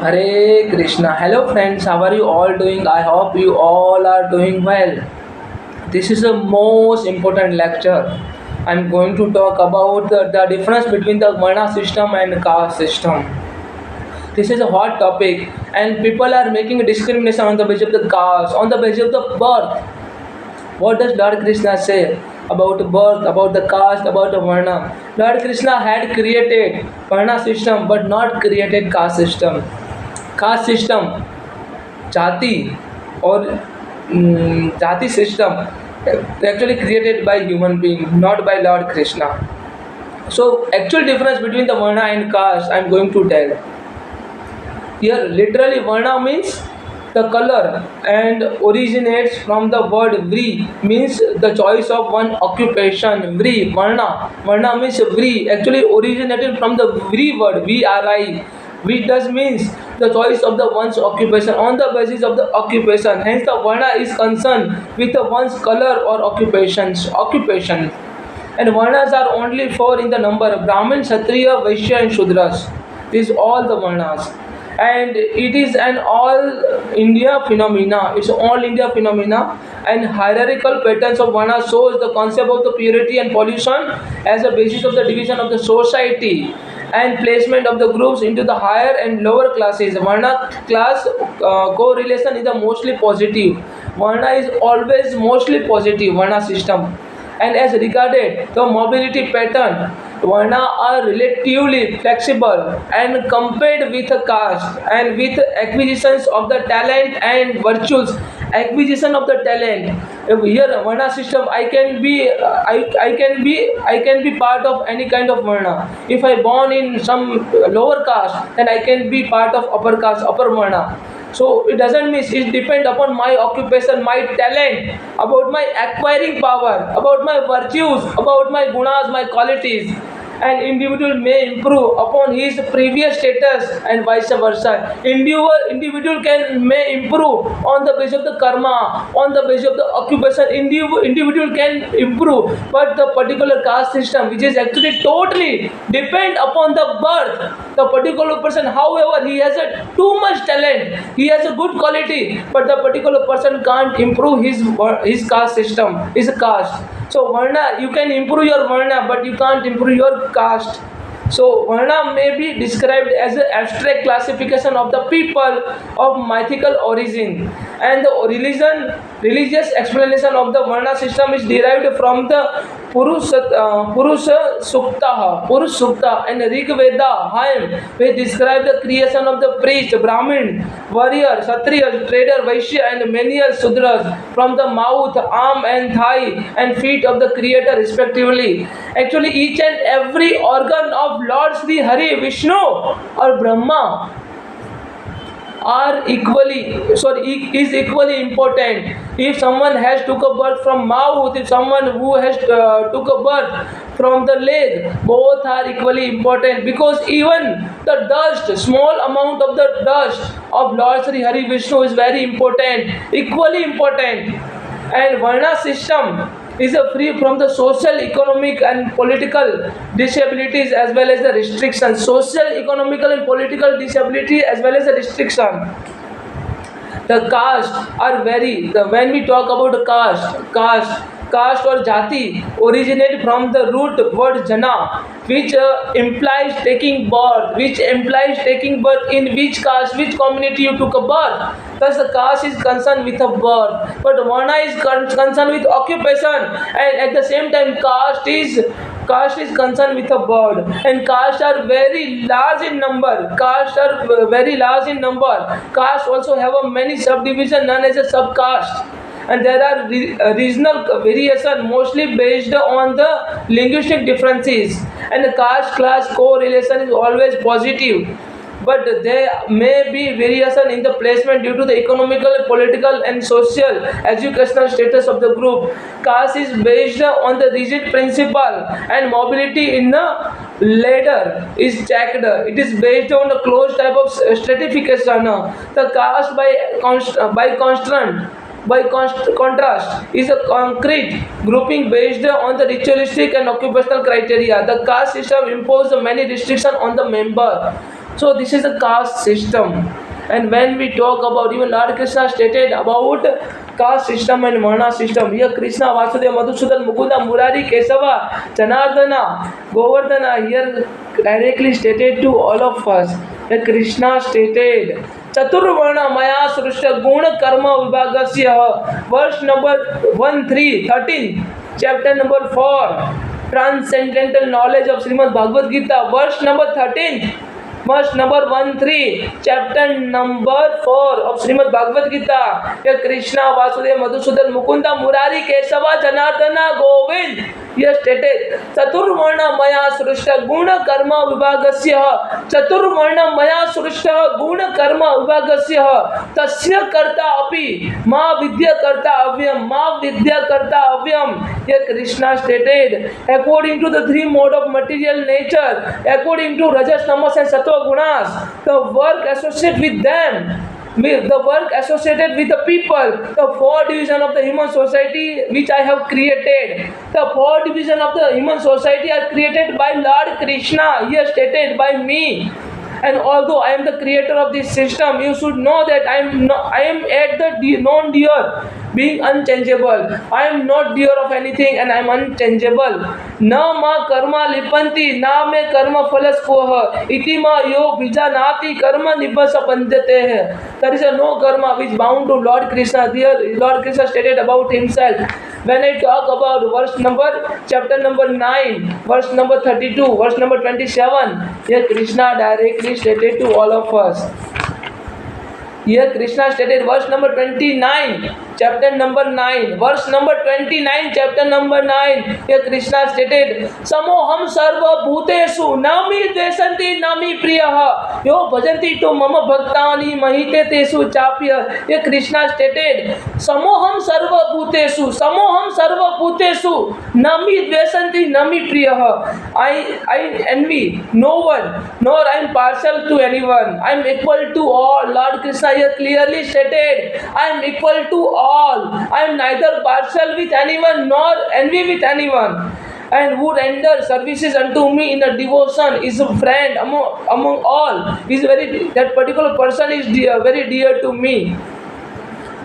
Hare Krishna. Hello friends, how are you all doing? I hope you all are doing well. This is the most important lecture. I'm going to talk about the difference between the Varna system and caste system. This is a hot topic and people are making a discrimination on the basis of the caste, on the basis of the birth. What does Lord Krishna say about birth, about the caste, about the Varna? Lord Krishna had created Varna system but not created caste system. Caste system, jati or jati system actually created by human being, not by Lord Krishna. So actual difference between the Varna and caste I am going to tell. Here literally Varna means the color and originates from the word Vri, means the choice of one occupation. Vri, Varna means Vri, actually originated from the Vri word, VRI, which does means the choice of the one's occupation on the basis of the occupation. Hence the Varna is concerned with the one's color or occupation. And Varnas are only four in the number: Brahmin, Kshatriya, Vaishya and Shudras. These all the Varnas. And it is an all India phenomena. It's all India phenomena, and hierarchical patterns of Varna shows the concept of the purity and pollution as a basis of the division of the society and placement of the groups into the higher and lower classes. Varna class correlation is the mostly positive. Varna is always mostly positive, Varna system. And as regarded the mobility pattern, Varna are relatively flexible and compared with a caste and with acquisitions of the talent and virtues. Acquisition of the talent. Here Varna system, I can be part of any kind of Varna. If I born in some lower caste, then I can be part of upper caste, upper Varna. So it doesn't mean it depend upon my occupation, my talent, about my acquiring power, about my virtues, about my gunas, my qualities. An individual may improve upon his previous status and vice versa. Individual can may improve on the basis of the karma, on the basis of the occupation. Individual can improve, but the particular caste system, which is actually totally depend upon the birth, the particular person, however, he has a too much talent, he has a good quality, but the particular person can't improve his caste system, his caste. So Varna, you can improve your Varna, but you can't improve your caste. So Varna may be described as an abstract classification of the people of mythical origin, and the religious explanation of the Varna system is derived from the Purush Sukta and Rig Veda hymn, which describe the creation of the priest, Brahmin, warrior, Kshatriya, trader, Vaishya and many Sudras from the mouth, arm and thigh and feet of the creator respectively. Actually each and every organ of Lord Sri Hari, Vishnu or Brahma are equally is equally important. If someone has took a birth from mouth, if someone who has took a birth from the leg, both are equally important, because even the dust, small amount of the dust of Lord Sri Hari Vishnu is very important, equally important. And Varna system is a free from the social, economic and political disabilities as well as the restrictions. Social, economical and political disability as well as the restriction. The caste are when we talk about caste or jati originate from the root word jana, which implies taking birth, in which caste, which community you took a birth. Thus the caste is concerned with a birth, but Varna is concerned with occupation, and at the same time caste is concerned with a bird. And castes are very large in number. Castes also have a many subdivision known as a subcaste, and there are regional variation mostly based on the linguistic differences, and the caste class correlation is always positive, but there may be variation in the placement due to the economical, political and social educational status of the group. Caste is based on the rigid principle, and mobility in the ladder is checked. It is based on a closed type of stratification. The caste by contrast, is a concrete grouping based on the ritualistic and occupational criteria. The caste system imposes many restrictions on the member. So this is a caste system. And when we talk about, even Lord Krishna stated about caste system and Varna system. Here Krishna, Vasudeva, Madhusudan, Mukunda, Murari, Kesava, Janardana, Govardhana, here directly stated to all of us. Here Krishna stated, Chaturvarna Maya Srushta Guna Karma Vibhagasya, verse number 13, chapter number 4, transcendental knowledge of Srimad Bhagavad Gita, verse number 13. Verse number 13, chapter number 4 of Srimad Bhagavad Gita. Here Krishna, Vasudeva, Madhusudan, Mukunda, Murari, Kesava, Janardana, Govind. Here stated, Chaturvarna Maya Srushta Guna Karma Vibhagasya. Chaturvarna Maya Srushta Guna Karma Vibhagasya. Tasya Karta Api. Ma Vidya Karta Avyam. Ma Vidya Karta Avyam. Here Krishna stated, according to the three mode of material nature, according to Rajas, Tamas and Sattva Gunas, the work associated with them, with the work associated with the people, the four division of the human society which I have created, the four division of the human society are created by Lord Krishna, here stated by me. And although I am the creator of this system, you should know that I am at the non-dear, being unchangeable. I am not dear of anything and I am unchangeable. Na ma karma lipanti, na me karma phalas poha, iti ma yo vijanati karma nibasa pandate. There is a no karma which bound to Lord Krishna. There Lord Krishna stated about himself. When I talk about chapter number 9, verse number 32, verse number 27, here Krishna directly stated to all of us. Here Krishna stated verse number 29, chapter number 9, verse number 29, chapter number 9. Here Krishna stated, Samoham sarva bhutesu nami desanti nami priyaha yo bhajanti to mama bhaktani mahite tesu chapya. Here Krishna stated, Samoham sarva bhutesu nami desanti nami priyaha. I envy no one, nor I am partial to anyone. I am equal to all. Lord Krishna here clearly stated, I am equal to all. I am neither partial with anyone nor envy with anyone. And who renders services unto me in a devotion is a friend among all. That particular person is very dear to me.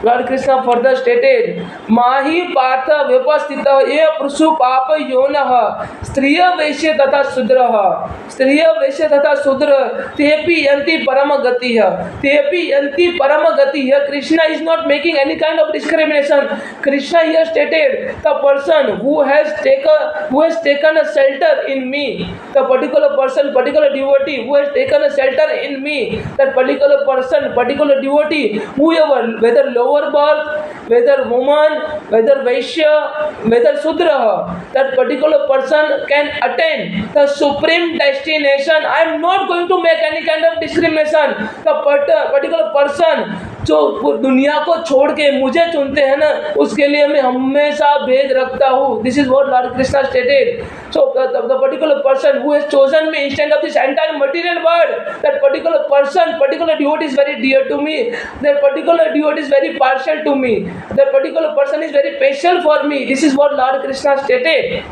Lord Krishna further stated, Mahi Partha Vipastita Ye Prusu Papa Yonah Striya Vaishya Tata Sudraha Striya Vaishya Tata Sudra Tepi Yanti Paramagatiha Tepi Yanti Paramagatiha. Krishna is not making any kind of discrimination. Krishna here stated, the person who has taken a shelter in me, the particular person, particular devotee who has taken a shelter in me, that particular person, particular devotee, whoever, whether lower birth, whether woman, whether Vaishya, whether Sudra, that particular person can attain the supreme destination. I am not going to make any kind of discrimination. The particular person जो दुनिया को छोड़ के मुझे चुनते हैं ना, उसके लिए मैं हमेशा भेद रखता हूँ. This is what Lord Krishna stated. So the particular person who has chosen me instead of this entire material world, that particular person, particular devotee is very dear to me. That particular devotee is very partial to me. That particular person is very special for me. This is what Lord Krishna stated.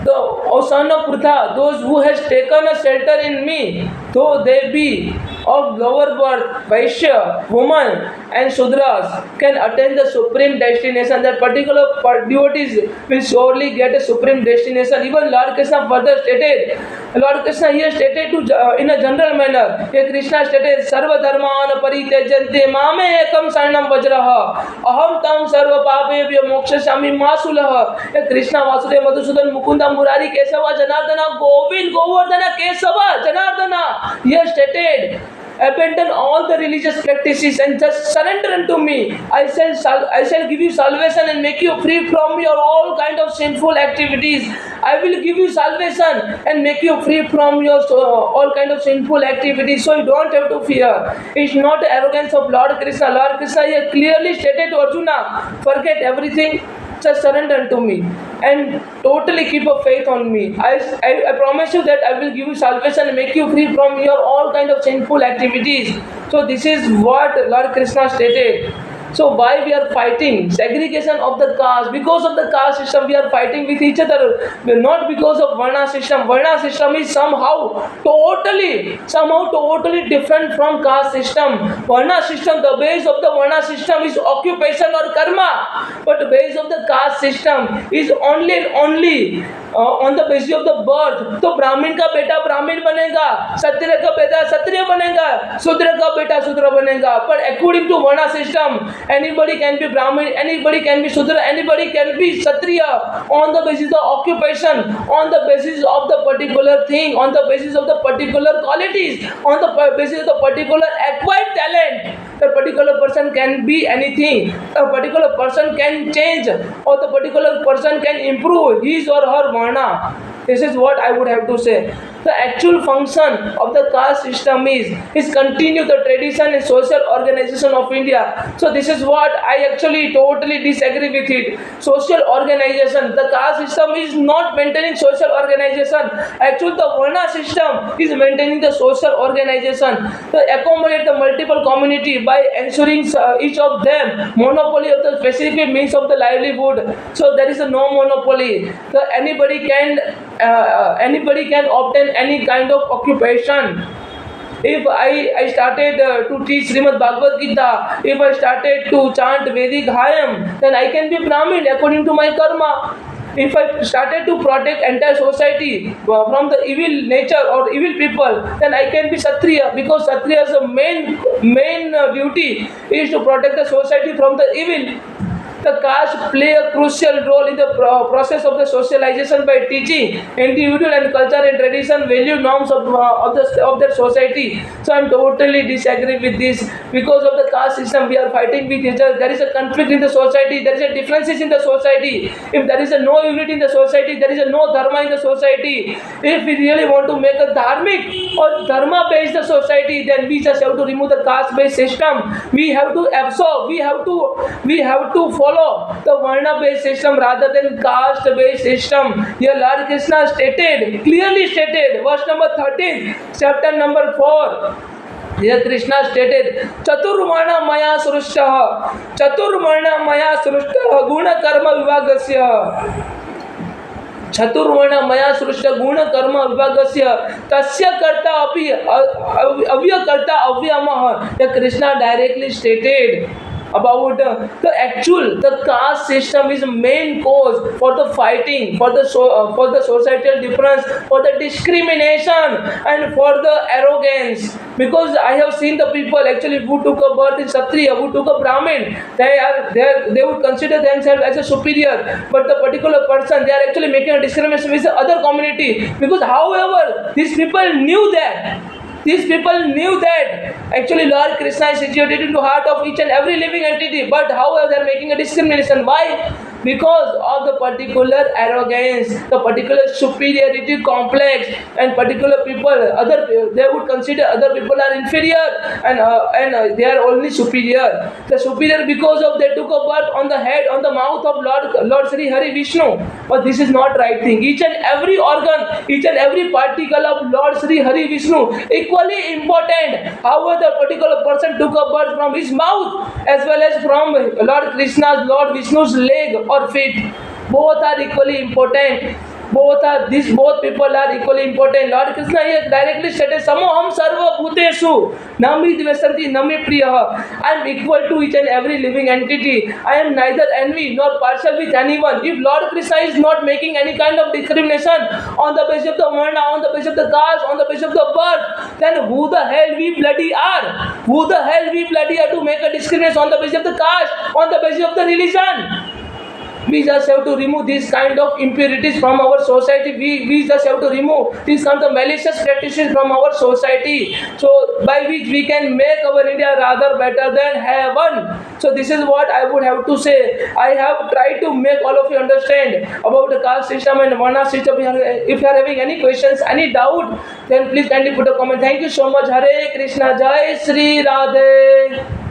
O son of Prutha, those who has taken a shelter in me, though they be of lower birth, Vaishya, woman and Sudras, can attain the supreme destination. That particular devotees will surely get a supreme destination. Even Lord Krishna further stated, Lord Krishna here stated in a general manner, here Krishna stated, Sarva dharman paritejante mame ekam saranam vajraha aham tam sarva papebhyo mokshasami masulaha. Here Krishna, Vasudeva, Madhusudan, Mukunda, Murari, Kesava, Janardana, Govind, Govardhana, Kesava, Janardana. Here stated, abandon all the religious practices and just surrender unto me. I shall give you salvation and make you free from your all kind of sinful activities. I will give you salvation and make you free from your all kind of sinful activities. So you don't have to fear. It's not arrogance of Lord Krishna. Lord Krishna here clearly stated to Arjuna, forget everything, just surrender to me and totally keep a faith on me. I promise you that I will give you salvation and make you free from your all kind of sinful activities. So this is what Lord Krishna stated. So why we are fighting segregation of the caste? Because of the caste system, we are fighting with each other. Not because of Varna system. Varna system is somehow totally different from caste system. Varna system, the base of the Varna system is occupation or karma, but the base of the caste system is only and only on the basis of the birth. तो ब्राह्मण का बेटा ब्राह्मण बनेगा, क्षत्रिय का बेटा क्षत्रिय बनेगा, शूद्र का बेटा शूद्र बनेगा. But according to Varna system, anybody can be Brahmin, anybody can be Shudra, anybody can be Kshatriya on the basis of occupation, on the basis of the particular thing, on the basis of the particular qualities, on the basis of the particular acquired talent. The particular person can be anything. A particular person can change, or the particular person can improve his or her Varna. This is what I would have to say. The actual function of the caste system is continue the tradition and social organization of India. So this is what I actually totally disagree with it. Social organization, the caste system is not maintaining social organization. Actually, the Varna system is maintaining the social organization. To accommodate the multiple community by ensuring each of them monopoly of the specific means of the livelihood. So there is no monopoly. So anybody can obtain any kind of occupation. If I started to teach Srimad Bhagavad Gita, if I started to chant Vedic Hayam, then I can be Brahmin according to my karma. If I started to protect entire society from the evil nature or evil people, then I can be Kshatriya, because Kshatriya's main duty is to protect the society from the evil. The caste play a crucial role in the process of the socialization by teaching individual and culture and tradition value norms of their society. So I am totally disagree with this. Because of the caste system, we are fighting with each other. There is a conflict in the society. There is a differences in the society. If there is no unity in the society, there is no dharma in the society. If we really want to make a dharmic or dharma based society, then we just have to remove the caste based system. We have to absorb. We have to follow the Varna based system rather than caste based system. Here Lord Krishna clearly stated, verse number 13, chapter number 4. Here Krishna stated, Chaturvarna maya srushtaha guna karma vivagasya. चतुर्वर्ण मया सृष्ट गुण कर्म विभागस्य तस्य कर्ता अपि अव्यकर्ता अव्ययमः. Krishna directly stated about the caste system is main cause for the fighting, for the societal difference, for the discrimination and for the arrogance. Because I have seen the people actually who took a birth in Kshatriya, who took a Brahmin, they would consider themselves as a superior, but the particular person, they are actually making a discrimination with the other community. Because however these people knew that actually Lord Krishna is situated into the heart of each and every living entity, but however they are making a discrimination. Why? Because of the particular arrogance, the particular superiority complex, and particular people, they would consider other people are inferior and they are only superior. The superior because of they took a birth on the head, on the mouth of Lord Sri Hari Vishnu. But this is not right thing. Each and every organ, each and every particle of Lord Sri Hari Vishnu equally important. However, the particular person took a birth from his mouth as well as from Lord Krishna's, Lord Vishnu's leg or feet. Both are equally important. Both people are equally important. Lord Krishna here directly stated, Samoham sarva bhuteshu nami dvesanti nami priyaha. I am equal to each and every living entity. I am neither envy nor partial with anyone. If Lord Krishna is not making any kind of discrimination on the basis of the varna, on the basis of the caste, on the basis of the birth, then who the hell we bloody are? Who the hell we bloody are to make a discrimination on the basis of the caste, on the basis of the religion? We just have to remove these kind of impurities from our society. We just have to remove these kind of malicious practices from our society. So by which we can make our India rather better than heaven. So this is what I would have to say. I have tried to make all of you understand about the caste system and Varna system. If you are having any questions, any doubt, then please kindly put a comment. Thank you so much. Hare Krishna. Jai Sri Radhe.